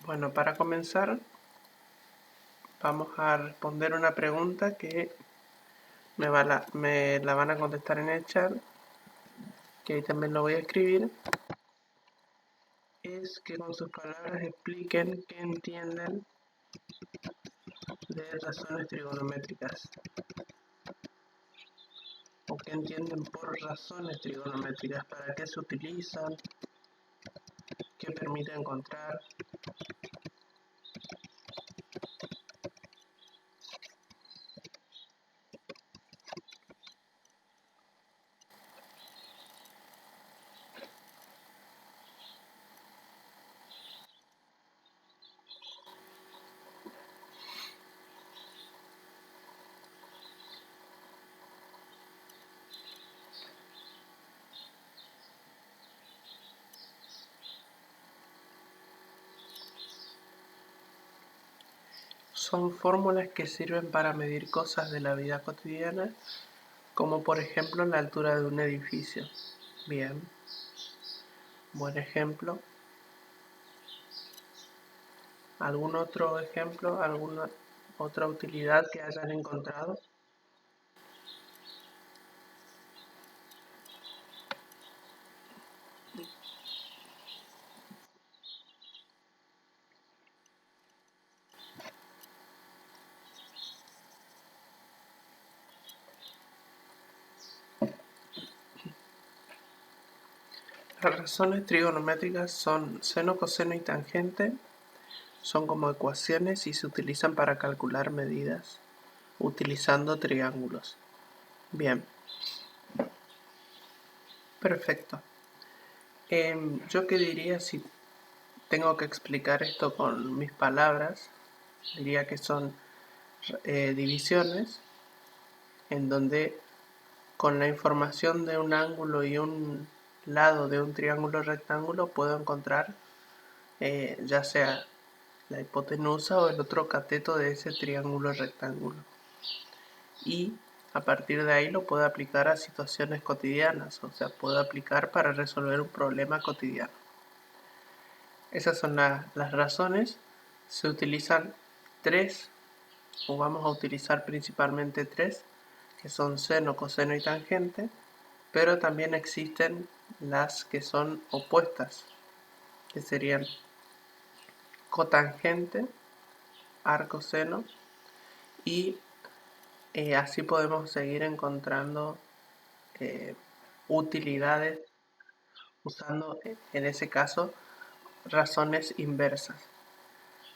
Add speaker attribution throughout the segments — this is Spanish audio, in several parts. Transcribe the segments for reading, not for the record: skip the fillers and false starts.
Speaker 1: Bueno, para comenzar vamos a responder una pregunta que me la van a contestar en el chat, que ahí también lo voy a escribir. Es que con sus palabras expliquen qué entienden de razones trigonométricas o qué entienden por razones trigonométricas, para qué se utilizan, qué permite encontrar. Son fórmulas que sirven para medir cosas de la vida cotidiana, como por ejemplo la altura de un edificio. Bien, buen ejemplo. ¿Algún otro ejemplo? ¿Alguna otra utilidad que hayan encontrado? Las razones trigonométricas son seno, coseno y tangente. Son como ecuaciones y se utilizan para calcular medidas utilizando triángulos. Bien, perfecto. Yo qué diría si tengo que explicar esto con mis palabras, diría que son divisiones en donde con la información de un ángulo y un lado de un triángulo rectángulo puedo encontrar ya sea la hipotenusa o el otro cateto de ese triángulo rectángulo. Y a partir de ahí lo puedo aplicar a situaciones cotidianas, o sea, puedo aplicar para resolver un problema cotidiano. Esas son las razones. Se utilizan tres, o vamos a utilizar principalmente tres, que son seno, coseno y tangente, pero también existen las que son opuestas, que serían cotangente, arcoseno, y así podemos seguir encontrando utilidades usando en ese caso razones inversas.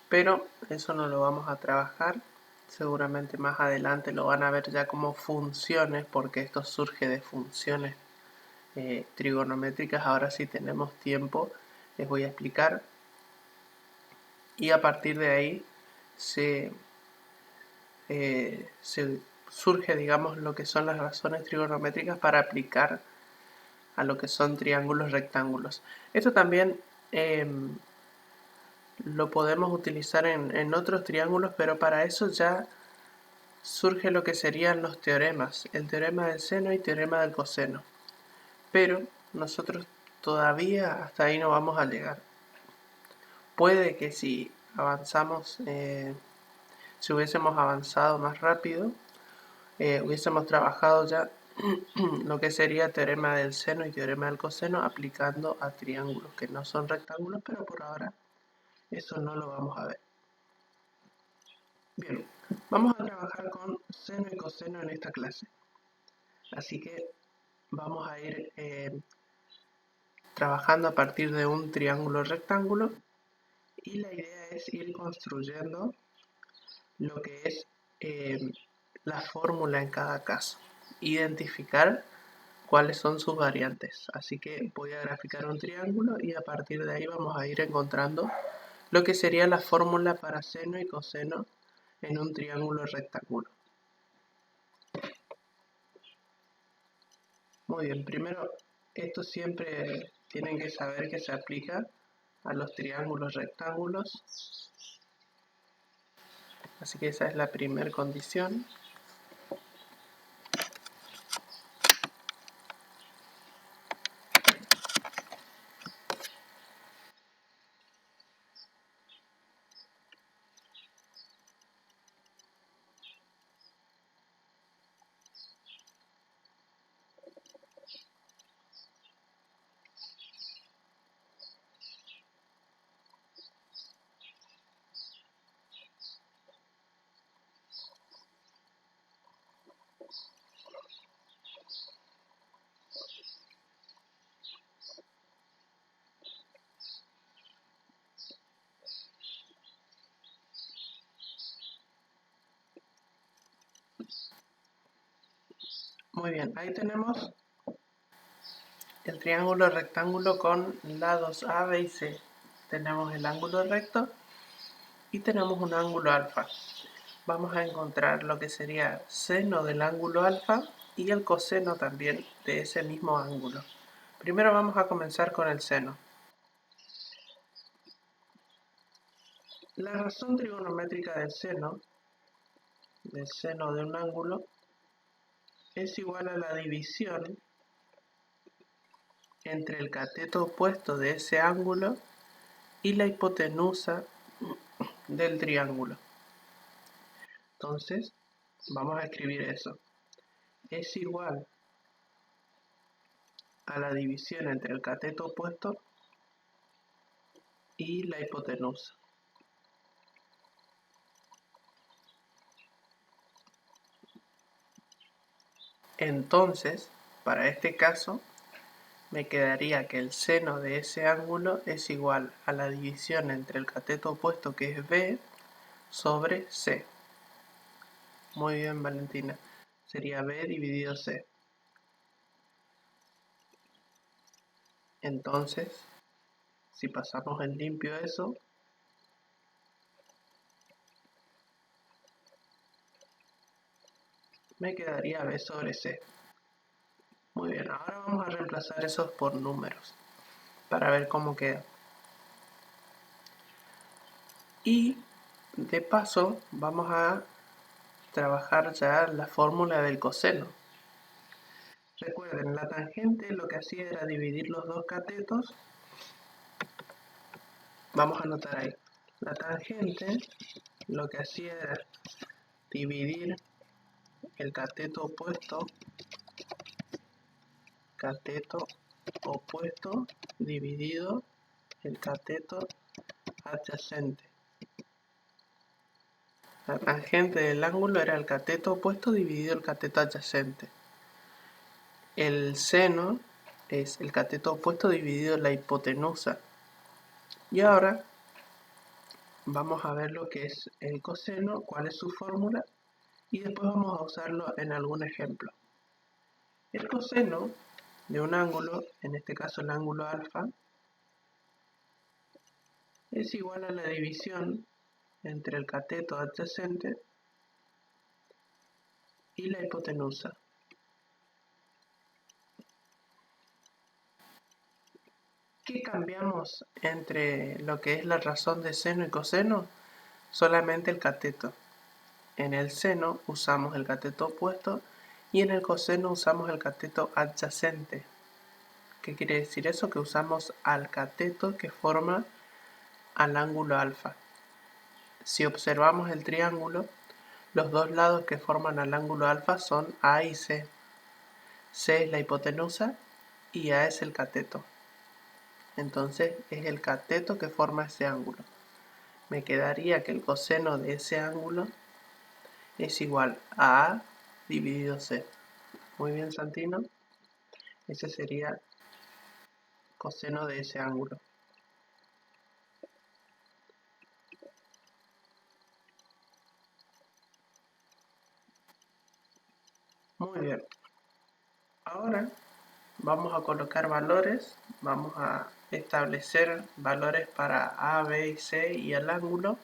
Speaker 1: Pero eso no lo vamos a trabajar, seguramente más adelante lo van a ver ya como funciones, porque esto surge de funciones trigonométricas. Ahora si tenemos tiempo les voy a explicar, y a partir de ahí se surge, digamos, lo que son las razones trigonométricas para aplicar a lo que son triángulos rectángulos. Esto también lo podemos utilizar en otros triángulos, pero para eso ya surge lo que serían los teoremas, el teorema del seno y teorema del coseno. Pero nosotros todavía hasta ahí no vamos a llegar. Puede que si avanzamos, si hubiésemos avanzado más rápido, hubiésemos trabajado ya lo que sería teorema del seno y teorema del coseno aplicando a triángulos que no son rectángulos, pero por ahora eso no lo vamos a ver. Bien, vamos a trabajar con seno y coseno en esta clase. Así que vamos a ir trabajando a partir de un triángulo rectángulo, y la idea es ir construyendo lo que es la fórmula en cada caso, identificar cuáles son sus variantes. Así que voy a graficar un triángulo y a partir de ahí vamos a ir encontrando lo que sería la fórmula para seno y coseno en un triángulo rectángulo. Muy bien, primero esto siempre tienen que saber que se aplica a los triángulos rectángulos, así que esa es la primera condición. Muy bien, ahí tenemos el triángulo rectángulo con lados A, B y C. Tenemos el ángulo recto y tenemos un ángulo alfa. Vamos a encontrar lo que sería seno del ángulo alfa y el coseno también de ese mismo ángulo. Primero vamos a comenzar con el seno. La razón trigonométrica del seno de un ángulo es igual a la división entre el cateto opuesto de ese ángulo y la hipotenusa del triángulo. Entonces, vamos a escribir eso. Es igual a la división entre el cateto opuesto y la hipotenusa. Entonces, para este caso, me quedaría que el seno de ese ángulo es igual a la división entre el cateto opuesto, que es B, sobre C. Muy bien, Valentina. Sería B dividido C. Entonces, si pasamos en limpio eso, me quedaría B sobre C. Muy bien, ahora vamos a reemplazar esos por números para ver cómo queda. Y de paso vamos a trabajar ya la fórmula del coseno. Recuerden, la tangente lo que hacía era dividir los dos catetos. Vamos a anotar ahí. La tangente lo que hacía era dividir el cateto opuesto dividido el cateto adyacente. La tangente del ángulo era el cateto opuesto dividido el cateto adyacente. El seno es el cateto opuesto dividido la hipotenusa. Y ahora vamos a ver lo que es el coseno, cuál es su fórmula, y después vamos a usarlo en algún ejemplo. El coseno de un ángulo, en este caso el ángulo alfa, es igual a la división entre el cateto adyacente y la hipotenusa. ¿Qué cambiamos entre lo que es la razón de seno y coseno? Solamente el cateto. En el seno usamos el cateto opuesto y en el coseno usamos el cateto adyacente. ¿Qué quiere decir eso? Que usamos al cateto que forma al ángulo alfa. Si observamos el triángulo, los dos lados que forman al ángulo alfa son A y C. C es la hipotenusa y A es el cateto. Entonces es el cateto que forma ese ángulo. Me quedaría que el coseno de ese ángulo es igual a A dividido C. Muy bien, Santino. Ese sería coseno de ese ángulo. Muy bien. Ahora vamos a colocar valores. Vamos a establecer valores para A, B y C y el ángulo.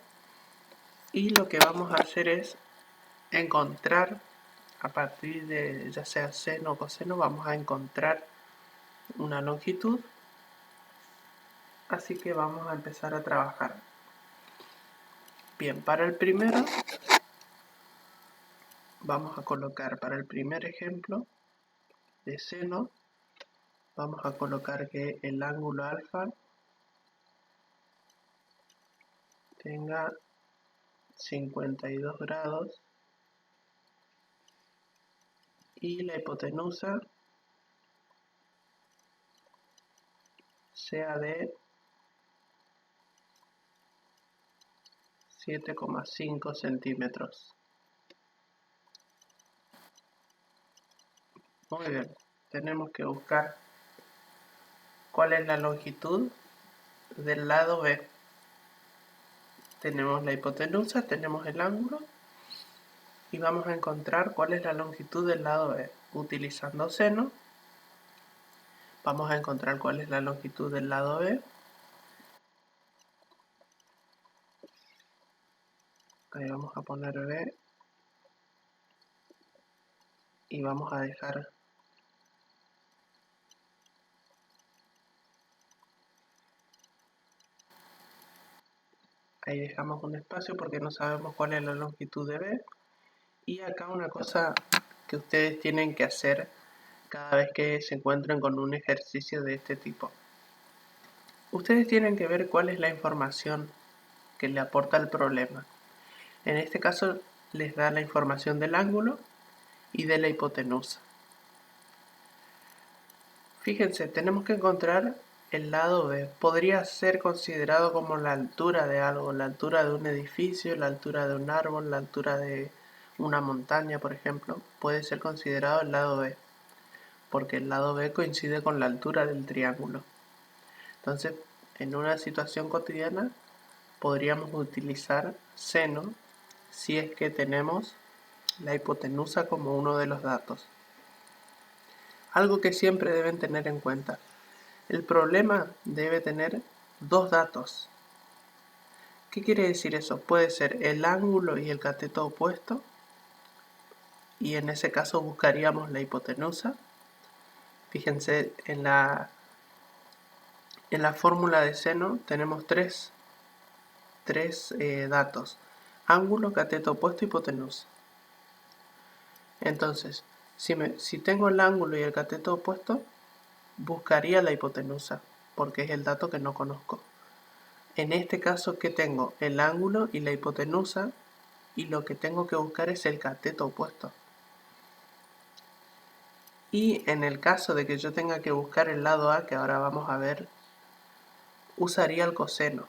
Speaker 1: Y lo que vamos a hacer es encontrar, a partir de ya sea seno o coseno, vamos a encontrar una longitud. Así que vamos a empezar a trabajar. Bien, para el primero vamos a colocar, para el primer ejemplo de seno, vamos a colocar que el ángulo alfa tenga 52 grados y la hipotenusa sea de 7,5 centímetros. Muy bien, tenemos que buscar cuál es la longitud del lado B. Tenemos la hipotenusa, tenemos el ángulo y vamos a encontrar cuál es la longitud del lado B. utilizando seno, vamos a encontrar cuál es la longitud del lado B. Ahí vamos a poner B y vamos a dejar ahí dejamos un espacio porque no sabemos cuál es la longitud de B. Y acá una cosa que ustedes tienen que hacer cada vez que se encuentren con un ejercicio de este tipo. Ustedes tienen que ver cuál es la información que le aporta el problema. En este caso les da la información del ángulo y de la hipotenusa. Fíjense, tenemos que encontrar el lado B. Podría ser considerado como la altura de algo, la altura de un edificio, la altura de un árbol, la altura de una montaña, por ejemplo. Puede ser considerado el lado B, porque el lado B coincide con la altura del triángulo. Entonces, en una situación cotidiana, podríamos utilizar seno si es que tenemos la hipotenusa como uno de los datos. Algo que siempre deben tener en cuenta. El problema debe tener dos datos. ¿Qué quiere decir eso? Puede ser el ángulo y el cateto opuesto, y en ese caso buscaríamos la hipotenusa. Fíjense, en la fórmula de seno tenemos tres datos: ángulo, cateto opuesto, hipotenusa. Entonces, si tengo el ángulo y el cateto opuesto, buscaría la hipotenusa, porque es el dato que no conozco. En este caso, ¿qué tengo? El ángulo y la hipotenusa, y lo que tengo que buscar es el cateto opuesto. Y en el caso de que yo tenga que buscar el lado A, que ahora vamos a ver, usaría el coseno.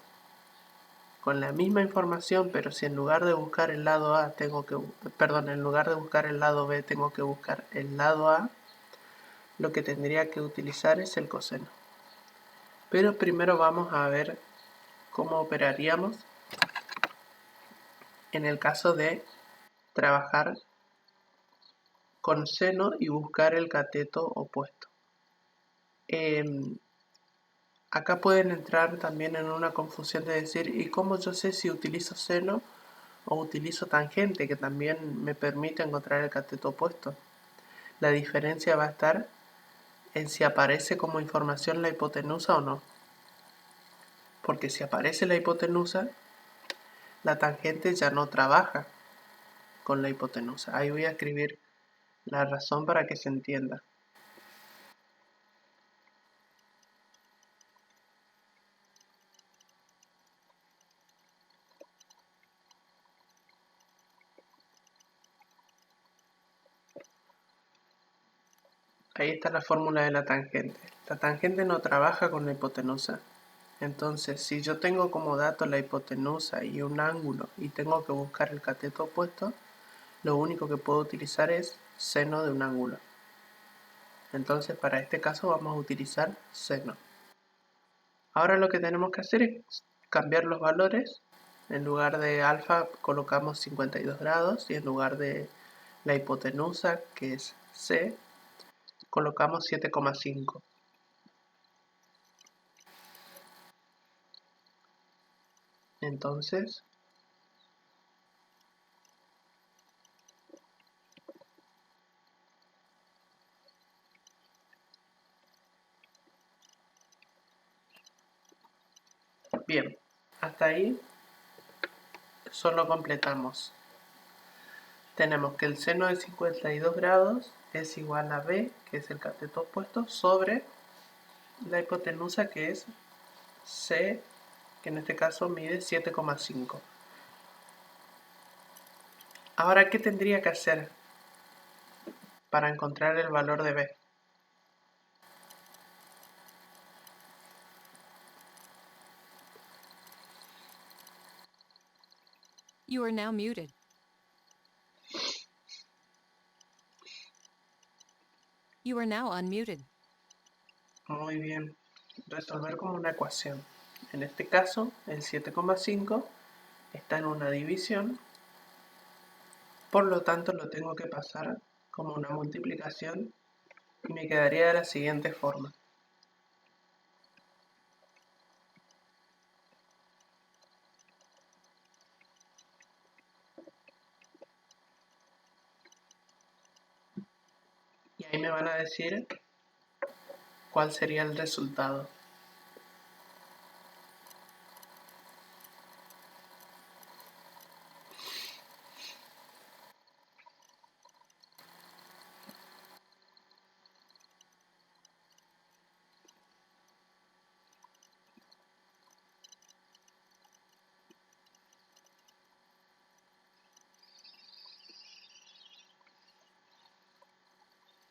Speaker 1: Con la misma información, pero si en lugar de buscar el lado A en lugar de buscar el lado B tengo que buscar el lado A, lo que tendría que utilizar es el coseno. Pero primero vamos a ver cómo operaríamos en el caso de trabajar con seno y buscar el cateto opuesto. Acá pueden entrar también en una confusión de decir, ¿y cómo yo sé si utilizo seno o utilizo tangente, que también me permite encontrar el cateto opuesto? La diferencia va a estar en si aparece como información la hipotenusa o no. Porque si aparece la hipotenusa, la tangente ya no trabaja con la hipotenusa. Ahí voy a escribir la razón para que se entienda. Ahí está la fórmula de la tangente. La tangente no trabaja con la hipotenusa. Entonces, si yo tengo como dato la hipotenusa y un ángulo y tengo que buscar el cateto opuesto, lo único que puedo utilizar es seno de un ángulo. Entonces, para este caso vamos a utilizar seno. Ahora lo que tenemos que hacer es cambiar los valores. En lugar de alfa colocamos 52 grados y en lugar de la hipotenusa, que es C, colocamos 7,5. Entonces, bien, hasta ahí solo completamos. Tenemos que el seno de 52 grados es igual a B, que es el cateto opuesto, sobre la hipotenusa, que es C, que en este caso mide 7,5. Ahora, ¿qué tendría que hacer para encontrar el valor de B?
Speaker 2: You are now muted. You are now unmuted.
Speaker 1: Muy bien. Resolver como una ecuación. En este caso, el 7,5 está en una división, por lo tanto lo tengo que pasar como una multiplicación y me quedaría de la siguiente forma. Y ahí me van a decir cuál sería el resultado.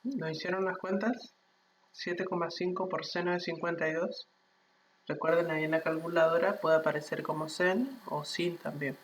Speaker 1: ¿No hicieron las cuentas? 7,5 por seno de 52. Recuerden, ahí en la calculadora puede aparecer como sen o sin también.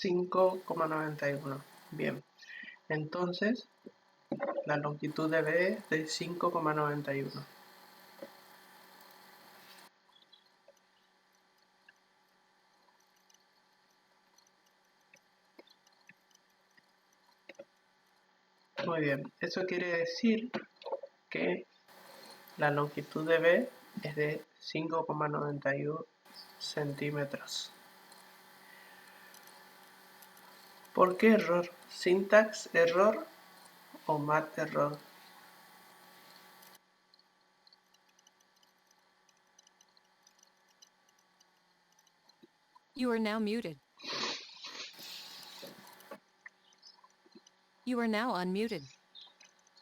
Speaker 1: $5,91. Bien, entonces la longitud de B es de 5,91. Muy bien, eso quiere decir que la longitud de B es de 5,91 centímetros. ¿Por qué error? ¿Syntax error o math error?
Speaker 2: You are now muted. You are now unmuted.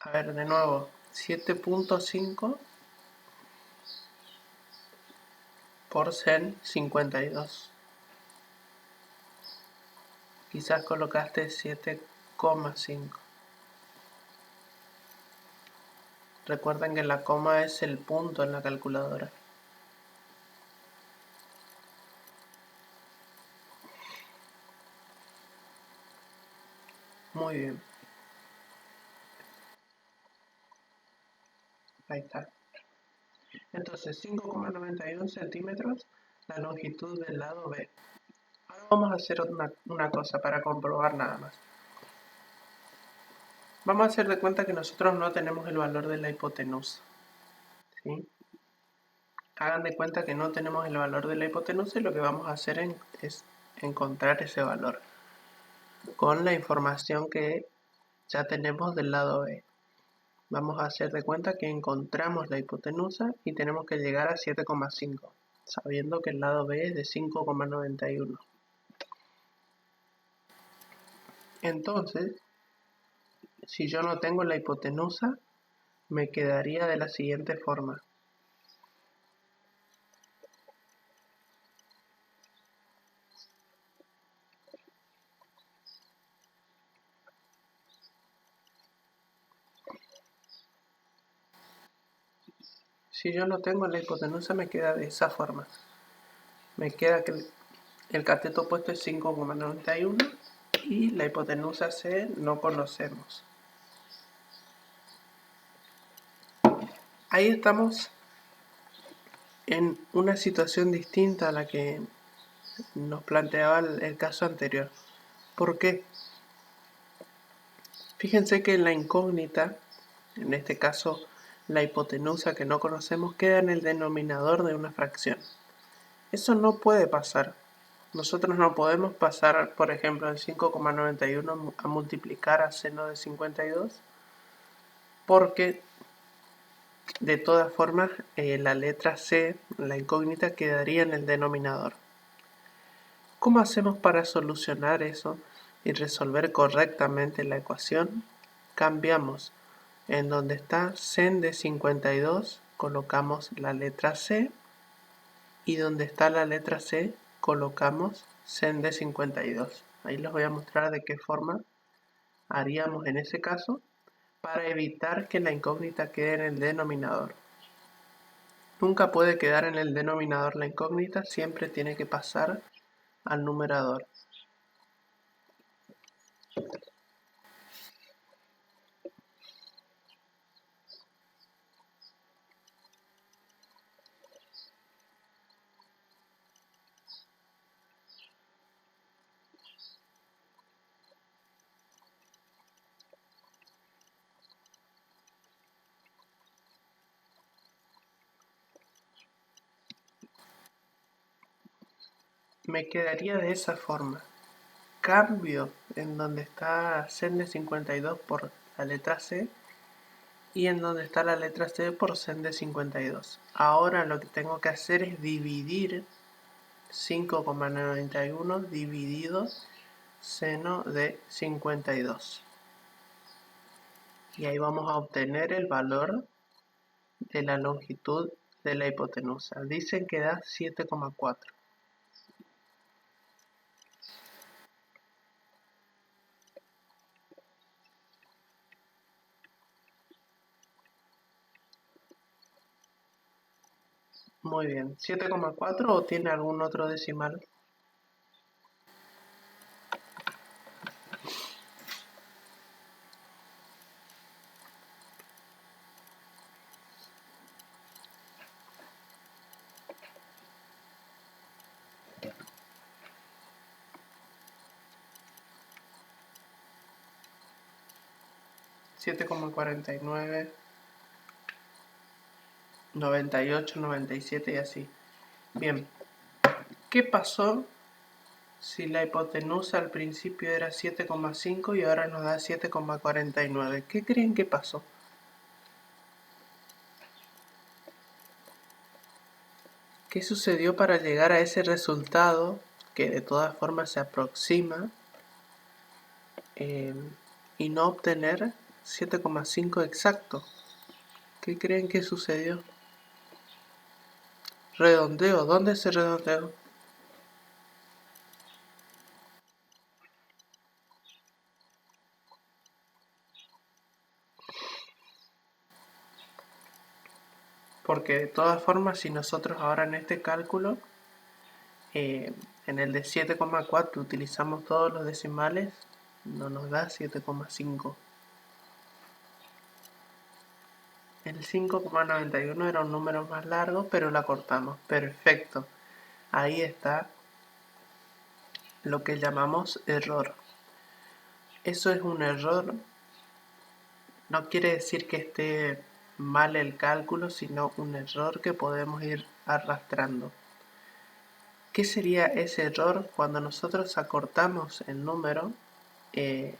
Speaker 1: A ver, de nuevo, 7,5 por sen 52. Quizás colocaste 7,5. Recuerden que la coma es el punto en la calculadora. Muy bien. Ahí está. Entonces, 5,91 centímetros la longitud del lado B. Ahora vamos a hacer una cosa para comprobar nada más. Vamos a hacer de cuenta que nosotros no tenemos el valor de la hipotenusa. ¿Sí? Hagan de cuenta que no tenemos el valor de la hipotenusa y lo que vamos a hacer es encontrar ese valor con la información que ya tenemos del lado B. Vamos a hacer de cuenta que encontramos la hipotenusa y tenemos que llegar a 7,5, sabiendo que el lado B es de 5,91. Entonces, si yo no tengo la hipotenusa, me quedaría de la siguiente forma. Si yo no tengo la hipotenusa, me queda de esa forma. Me queda que el cateto opuesto es 5,91 y la hipotenusa C no conocemos. Ahí estamos en una situación distinta a la que nos planteaba el caso anterior. ¿Por qué? Fíjense que en la incógnita, en este caso la hipotenusa que no conocemos, queda en el denominador de una fracción. Eso no puede pasar. Nosotros no podemos pasar, por ejemplo, el 5,91 a multiplicar a seno de 52 porque De todas formas, la letra C, la incógnita, quedaría en el denominador. ¿Cómo hacemos para solucionar eso y resolver correctamente la ecuación? Cambiamos en donde está sen de 52, colocamos la letra C, y donde está la letra C, colocamos sen de 52. Ahí les voy a mostrar de qué forma haríamos en ese caso para evitar que la incógnita quede en el denominador. Nunca puede quedar en el denominador la incógnita, siempre tiene que pasar al numerador. Me quedaría de esa forma. Cambio en donde está sen de 52 por la letra C y en donde está la letra C por sen de 52. Ahora lo que tengo que hacer es dividir 5,91 dividido seno de 52. Y ahí vamos a obtener el valor de la longitud de la hipotenusa. Dicen que da 7,4. Muy bien, 7,4 o tiene algún otro decimal. Siete coma 49, 98, 97 y así. Bien, ¿qué pasó si la hipotenusa al principio era 7,5 y ahora nos da 7,49? ¿Qué creen que pasó? ¿Qué sucedió para llegar a ese resultado que de todas formas se aproxima y no obtener 7,5 exacto? ¿Qué creen que sucedió? Redondeo, ¿dónde se redondeó? Porque de todas formas, si nosotros ahora en este cálculo, en el de 7,4 utilizamos todos los decimales, no nos da 7,5. El 5,91 era un número más largo, pero la cortamos. Perfecto. Ahí está lo que llamamos error. Eso es un error. No quiere decir que esté mal el cálculo, sino un error que podemos ir arrastrando. ¿Qué sería ese error? Cuando nosotros acortamos el número,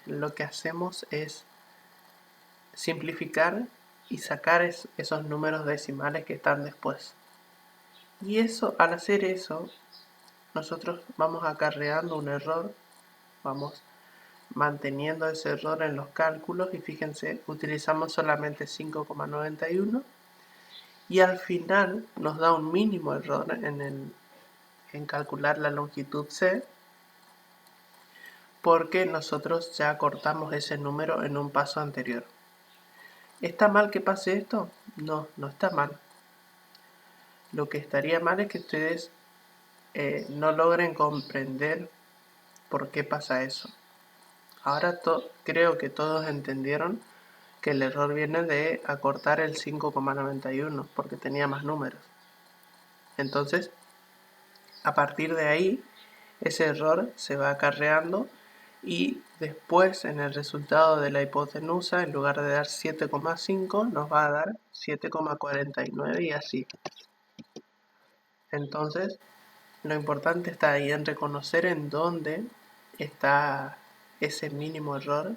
Speaker 1: lo que hacemos es simplificar y sacar esos números decimales que están después. Y eso, al hacer eso, nosotros vamos acarreando un error, vamos manteniendo ese error en los cálculos y fíjense, utilizamos solamente 5,91 y al final nos da un mínimo error en calcular la longitud C porque nosotros ya cortamos ese número en un paso anterior. ¿Está mal que pase esto? No, no está mal. Lo que estaría mal es que ustedes no logren comprender por qué pasa eso. Ahora creo que todos entendieron que el error viene de acortar el 5,91 porque tenía más números. Entonces, a partir de ahí, ese error se va acarreando y después en el resultado de la hipotenusa, en lugar de dar 7,5, nos va a dar 7,49 y así. Entonces, lo importante está ahí en reconocer en dónde está ese mínimo error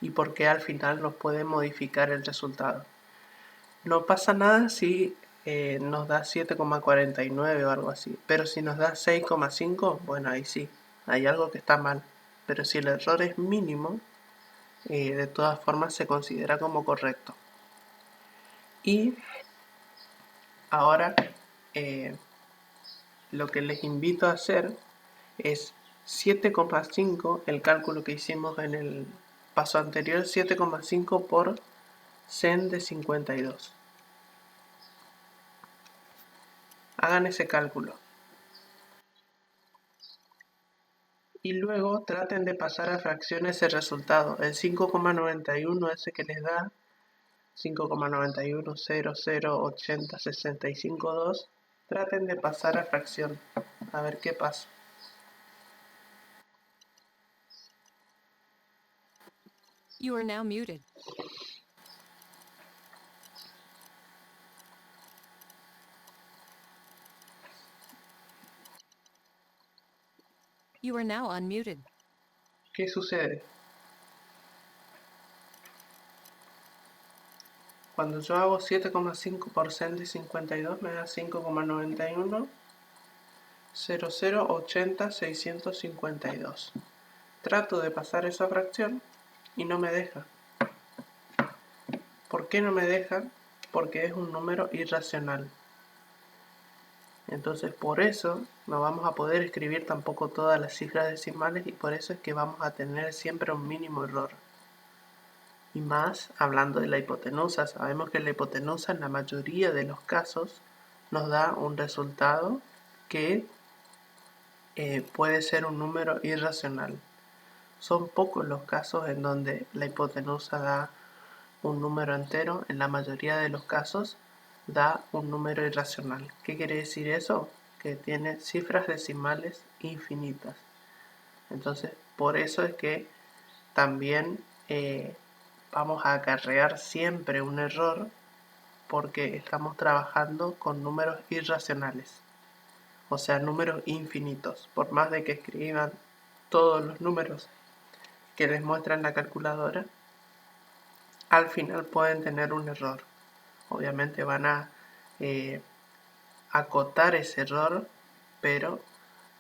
Speaker 1: y por qué al final nos puede modificar el resultado. No pasa nada si nos da 7,49 o algo así, pero si nos da 6,5, bueno, ahí sí, hay algo que está mal. Pero si el error es mínimo, de todas formas se considera como correcto. Y ahora lo que les invito a hacer es 7,5, el cálculo que hicimos en el paso anterior, 7,5 por sen de 52. Hagan ese cálculo. Y luego traten de pasar a fracciones el resultado. El 5,91 ese que les da 5,91008065,2, traten de pasar a fracción. A ver qué pasa.
Speaker 2: You are now muted. You are now unmuted.
Speaker 1: ¿Qué sucede? Cuando yo hago 7,5 por sen de 52 me da 5,91008065,2. Trato de pasar esa fracción y no me deja. ¿Por qué no me deja? Porque es un número irracional. Entonces por eso no vamos a poder escribir tampoco todas las cifras decimales y por eso es que vamos a tener siempre un mínimo error. Y más hablando de la hipotenusa, sabemos que la hipotenusa en la mayoría de los casos nos da un resultado que puede ser un número irracional. Son pocos los casos en donde la hipotenusa da un número entero, en la mayoría de los casos da un número irracional. ¿Qué quiere decir eso? Que tiene cifras decimales infinitas. Entonces, por eso es que también vamos a acarrear siempre un error porque estamos trabajando con números irracionales, o sea, números infinitos. Por más de que escriban todos los números que les muestra en la calculadora, al final pueden tener un error. Obviamente van a acotar ese error, pero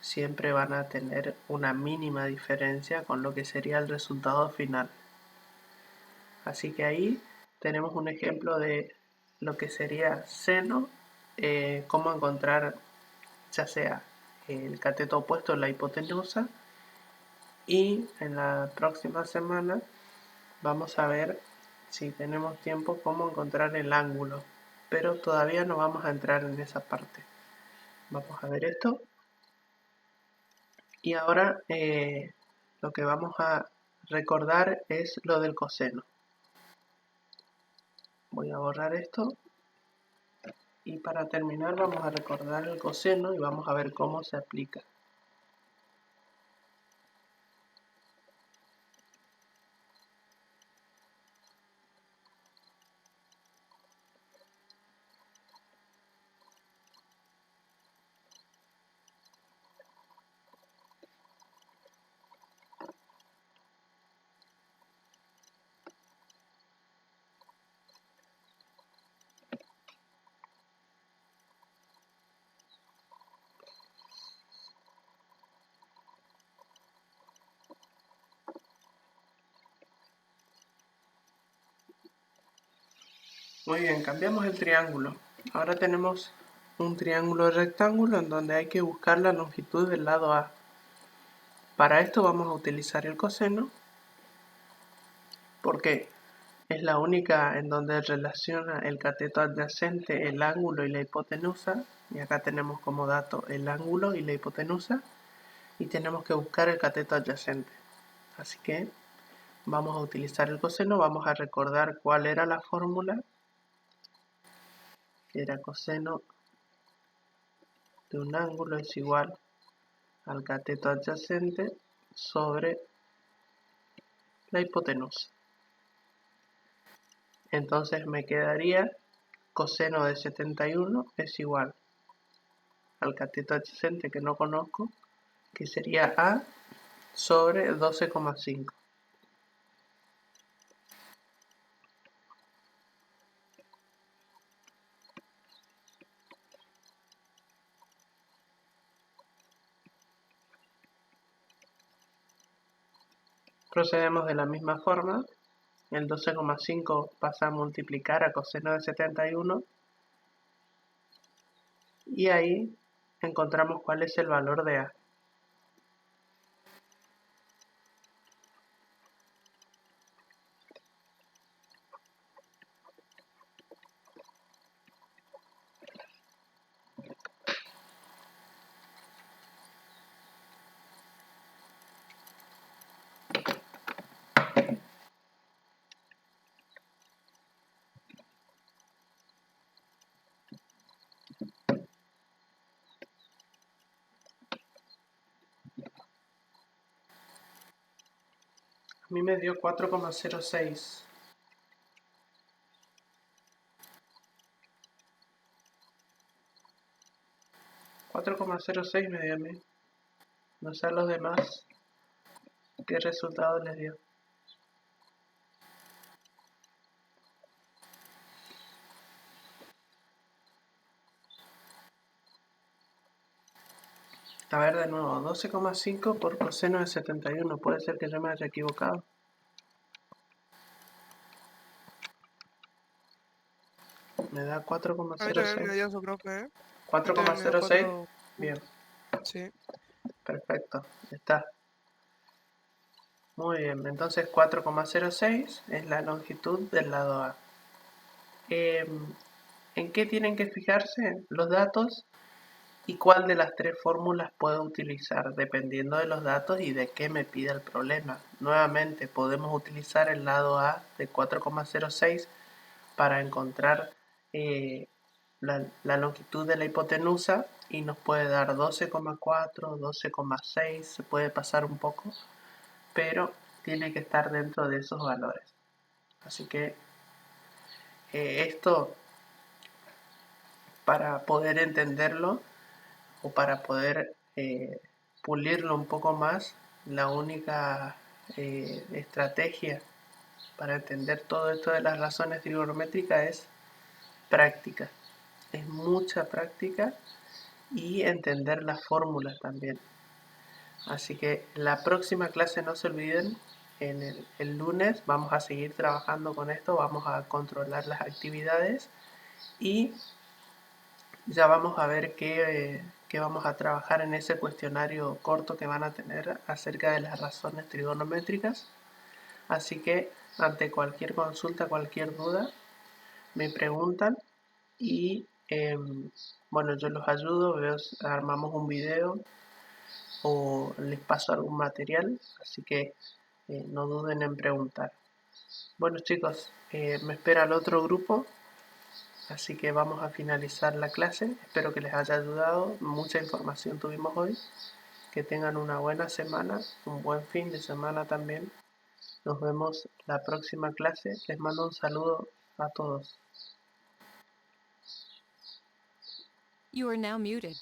Speaker 1: siempre van a tener una mínima diferencia con lo que sería el resultado final. Así que ahí tenemos un ejemplo de lo que sería seno, cómo encontrar ya sea el cateto opuesto, la hipotenusa, y en la próxima semana vamos a ver, si tenemos tiempo, cómo encontrar el ángulo, pero todavía no vamos a entrar en esa parte. Vamos a ver esto y ahora lo que vamos a recordar es lo del coseno. Voy a borrar esto y para terminar vamos a recordar el coseno y vamos a ver cómo se aplica. Muy bien, cambiamos el triángulo. Ahora tenemos un triángulo rectángulo en donde hay que buscar la longitud del lado A. Para esto vamos a utilizar el coseno porque es la única en donde relaciona el cateto adyacente, el ángulo y la hipotenusa. Y acá tenemos como dato el ángulo y la hipotenusa. Y tenemos que buscar el cateto adyacente. Así que vamos a utilizar el coseno. Vamos a recordar cuál era la fórmula. Era coseno de un ángulo es igual al cateto adyacente sobre la hipotenusa. Entonces me quedaría coseno de 71 es igual al cateto adyacente que no conozco, que sería A sobre 12,5. Procedemos de la misma forma. El 12,5 pasa a multiplicar a coseno de 71 y ahí encontramos cuál es el valor de A. A mí me dio 4,06. 4,06 me dio a mí. No sé a los demás qué resultado les dio. A ver de nuevo, 12,5 por coseno de 71. Puede ser que yo me haya equivocado. Me da
Speaker 3: A mí también me
Speaker 1: 4,06.
Speaker 3: dio eso, profe, ¿eh? A mí también me dio
Speaker 1: 4,06.
Speaker 3: 4.
Speaker 1: Bien,
Speaker 3: Sí.
Speaker 1: perfecto. Está. Muy bien, entonces 4,06 es la longitud del lado A. ¿En qué tienen que fijarse? Los datos y cuál de las tres fórmulas puedo utilizar dependiendo de los datos y de qué me pide el problema. Nuevamente podemos utilizar el lado A de 4,06 para encontrar la longitud de la hipotenusa y nos puede dar 12,4, 12,6, se puede pasar un poco, pero tiene que estar dentro de esos valores. Así que esto, para poder entenderlo o para poder pulirlo un poco más, la única estrategia para entender todo esto de las razones trigonométricas es práctica. Es mucha práctica y entender las fórmulas también. Así que la próxima clase no se olviden, en el lunes vamos a seguir trabajando con esto, vamos a controlar las actividades y ya vamos a ver qué vamos a trabajar en ese cuestionario corto que van a tener acerca de las razones trigonométricas. Así que ante cualquier consulta, cualquier duda, me preguntan y bueno, yo los ayudo, armamos un video o les paso algún material, así que no duden en preguntar. Bueno chicos, me espera el otro grupo, así que vamos a finalizar la clase. Espero que les haya ayudado, mucha información tuvimos hoy. Que tengan una buena semana, un buen fin de semana también. Nos vemos la próxima clase. Les mando un saludo a todos.
Speaker 2: You are now muted.